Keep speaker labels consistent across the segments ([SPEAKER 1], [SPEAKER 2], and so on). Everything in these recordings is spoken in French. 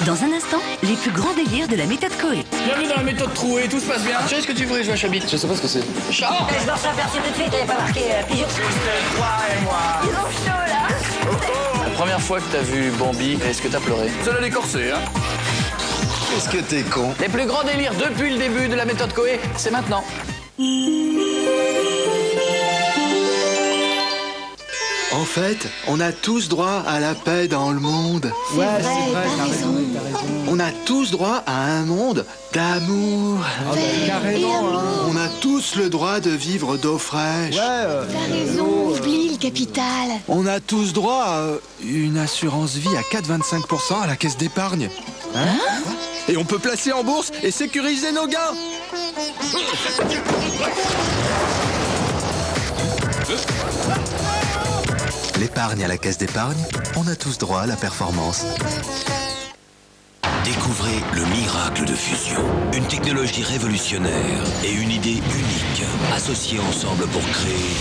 [SPEAKER 1] Dans un instant, les plus grands délires de la méthode Coé.
[SPEAKER 2] Bienvenue dans la méthode trouée, tout se passe bien. Tu sais ce que tu voulais jouer à Chabit?
[SPEAKER 3] Je sais pas ce que c'est.
[SPEAKER 2] Chat.
[SPEAKER 4] Je m'en suis aperçu tout de suite, t'avais pas marqué pigeon.
[SPEAKER 2] Juste toi et moi.
[SPEAKER 4] Ils ont chaud là.
[SPEAKER 3] La première fois que t'as vu Bambi, est-ce que t'as pleuré?
[SPEAKER 2] Ça l'a décorsé, hein.
[SPEAKER 5] Qu'est-ce que t'es con?
[SPEAKER 3] Les plus grands délires depuis le début de la méthode Coé, c'est maintenant.
[SPEAKER 5] En fait, on a tous droit à la paix dans le monde.
[SPEAKER 6] Ouais, c'est vrai, t'as raison.
[SPEAKER 5] On a tous droit à un monde d'amour.
[SPEAKER 6] Carrément, hein.
[SPEAKER 5] On a tous le droit de vivre d'eau fraîche.
[SPEAKER 6] Ouais,
[SPEAKER 7] T'as raison, oublie le capital.
[SPEAKER 5] On a tous droit à une assurance vie à 4,25% à la caisse d'épargne. Hein? Et on peut placer en bourse et sécuriser nos gains. L'épargne à la caisse d'épargne, on a tous droit à la performance.
[SPEAKER 8] Découvrez le miracle de fusion. Une technologie révolutionnaire et une idée unique, associées ensemble pour créer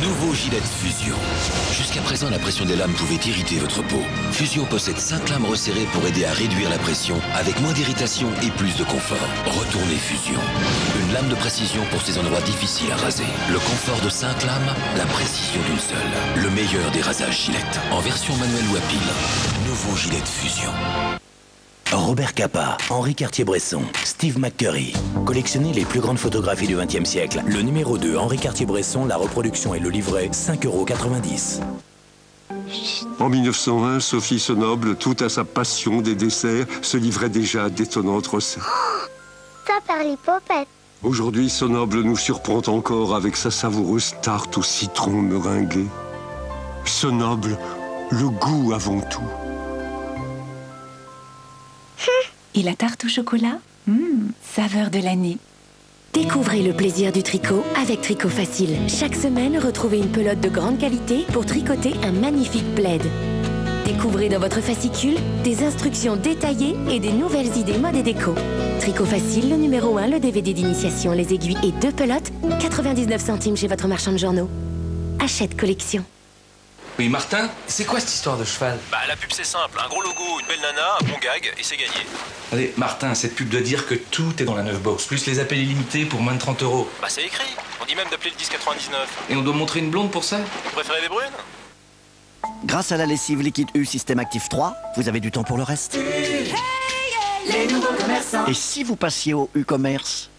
[SPEAKER 8] nouveau gilet de fusion. Jusqu'à présent, la pression des lames pouvait irriter votre peau. Fusion possède 5 lames resserrées pour aider à réduire la pression, avec moins d'irritation et plus de confort. Retournez Fusion. Une lame de précision pour ces endroits difficiles à raser. Le confort de 5 lames, la précision d'une seule. Le meilleur des rasages Gillette. En version manuelle ou à pile. Nouveau gilet de Fusion.
[SPEAKER 9] Robert Capa, Henri Cartier-Bresson, Steve McCurry. Collectionnez les plus grandes photographies du XXe siècle. Le numéro 2, Henri Cartier-Bresson, la reproduction et le livret, 5,90 €.
[SPEAKER 10] En 1901, Sophie Sonoble, toute à sa passion des desserts, se livrait déjà à d'étonnantes recettes.
[SPEAKER 7] Ça par les popettes.
[SPEAKER 10] Aujourd'hui, Sonoble nous surprend encore avec sa savoureuse tarte au citron meringué. Sonoble, le goût avant tout.
[SPEAKER 11] Et la tarte au chocolat? Saveur de l'année.
[SPEAKER 12] Découvrez le plaisir du tricot avec Tricot Facile. Chaque semaine, retrouvez une pelote de grande qualité pour tricoter un magnifique plaid. Découvrez dans votre fascicule des instructions détaillées et des nouvelles idées mode et déco. Tricot Facile, le numéro 1, le DVD d'initiation, les aiguilles et 2 pelotes, 99 centimes chez votre marchand de journaux. Achète collection.
[SPEAKER 13] Oui, Martin, c'est quoi cette histoire de cheval?
[SPEAKER 14] Bah, la pub, c'est simple. Un gros logo, une belle nana, un bon gag, et c'est gagné.
[SPEAKER 13] Allez, Martin, cette pub doit dire que tout est dans la 9 box, plus les appels illimités pour moins de 30 €.
[SPEAKER 14] Bah, c'est écrit. On dit même d'appeler le 1099.
[SPEAKER 13] Et on doit montrer une blonde pour ça?
[SPEAKER 14] Vous préférez les brunes?
[SPEAKER 15] Grâce à la lessive liquide U Système Actif 3, vous avez du temps pour le reste.
[SPEAKER 4] Les nouveaux commerçants.
[SPEAKER 15] Et si vous passiez au e-commerce?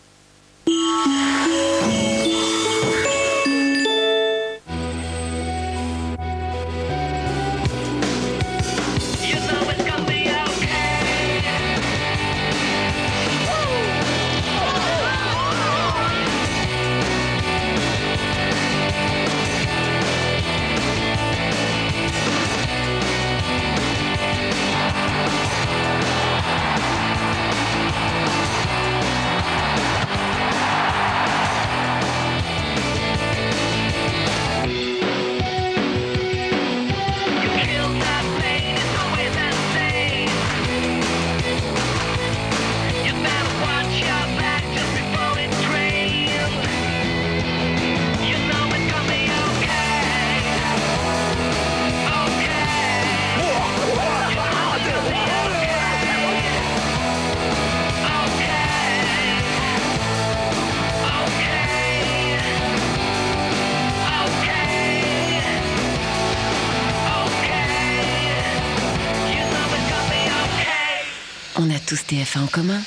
[SPEAKER 12] On a tous TF1 en commun.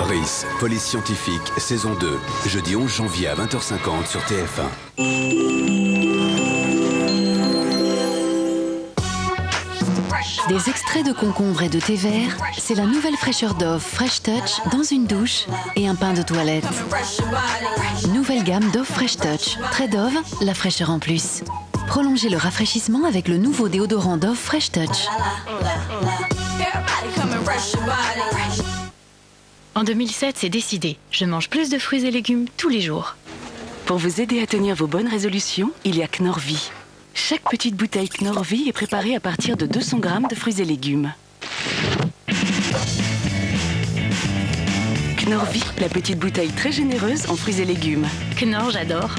[SPEAKER 16] RIS, Police Scientifique, saison 2, jeudi 11 janvier à 20h50 sur TF1.
[SPEAKER 17] Des extraits de concombre et de thé vert, c'est la nouvelle fraîcheur Dove Fresh Touch dans une douche et un pain de toilette. Nouvelle gamme Dove Fresh Touch. Très Dove, la fraîcheur en plus. Prolongez le rafraîchissement avec le nouveau déodorant Dove Fresh Touch.
[SPEAKER 18] En 2007, c'est décidé. Je mange plus de fruits et légumes tous les jours.
[SPEAKER 19] Pour vous aider à tenir vos bonnes résolutions, il y a Knorr-Vie. Chaque petite bouteille Knorr-Vie est préparée à partir de 200 grammes de fruits et légumes. Knorr-Vie, la petite bouteille très généreuse en fruits et légumes.
[SPEAKER 18] Knorr, j'adore.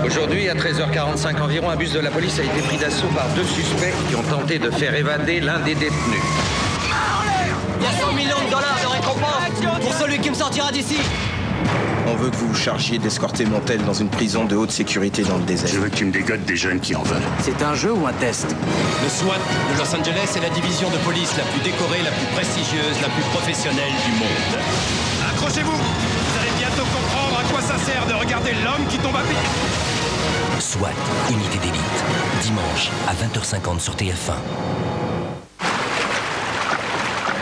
[SPEAKER 20] Aujourd'hui, à 13h45 environ, un bus de la police a été pris d'assaut par 2 suspects qui ont tenté de faire évader l'un des détenus.
[SPEAKER 21] Il y a 100 millions de dollars de récompense pour celui qui me sortira d'ici.
[SPEAKER 22] On veut que vous vous chargiez d'escorter Montel dans une prison de haute sécurité dans le désert.
[SPEAKER 23] Je veux que tu me dégotes des jeunes qui en veulent.
[SPEAKER 15] C'est un jeu ou un test?
[SPEAKER 24] Le SWAT de Los Angeles est la division de police la plus décorée, la plus prestigieuse, la plus professionnelle du monde.
[SPEAKER 23] Accrochez-vous! Vous allez bientôt comprendre à quoi ça sert de regarder l'homme qui tombe à pic.
[SPEAKER 8] SWAT, unité d'élite. Dimanche à 20h50 sur TF1.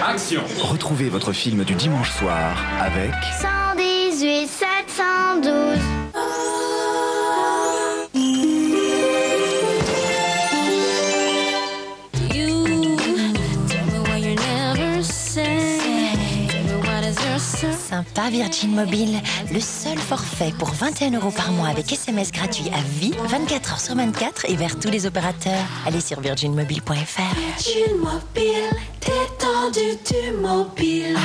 [SPEAKER 23] Action!
[SPEAKER 25] Retrouvez votre film du dimanche soir avec
[SPEAKER 7] 118 712.
[SPEAKER 1] Sympa Virgin Mobile, le seul forfait pour 21 € par mois avec SMS gratuit à vie, 24 h sur 24 et vers tous les opérateurs. Allez sur virginmobile.fr.
[SPEAKER 4] Virgin Mobile, détendu du mobile.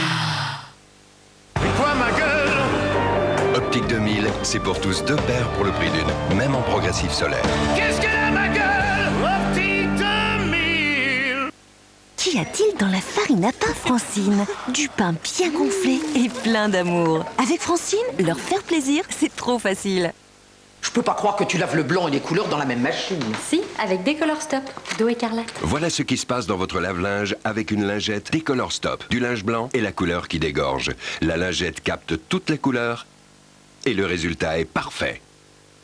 [SPEAKER 23] Quoi ma gueule?
[SPEAKER 26] Optique 2000, c'est pour tous 2 paires pour le prix d'une, même en progressif solaire.
[SPEAKER 23] Qu'est-ce qu'elle a ma gueule? Optique 2000.
[SPEAKER 1] Qu'y a-t-il dans la farine à pain Francine? Du pain bien gonflé et plein d'amour. Avec Francine, leur faire plaisir, c'est trop facile.
[SPEAKER 3] Je peux pas croire que tu laves le blanc et les couleurs dans la même machine.
[SPEAKER 12] Si, avec Décolor Stop, d'eau écarlate.
[SPEAKER 26] Voilà ce qui se passe dans votre lave-linge avec une lingette Décolor Stop. Du linge blanc et la couleur qui dégorge. La lingette capte toutes les couleurs et le résultat est parfait.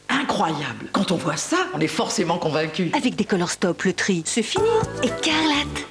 [SPEAKER 3] Incroyable. Quand on voit ça, on est forcément convaincu.
[SPEAKER 1] Avec Décolor Stop, le tri, c'est fini. Écarlate.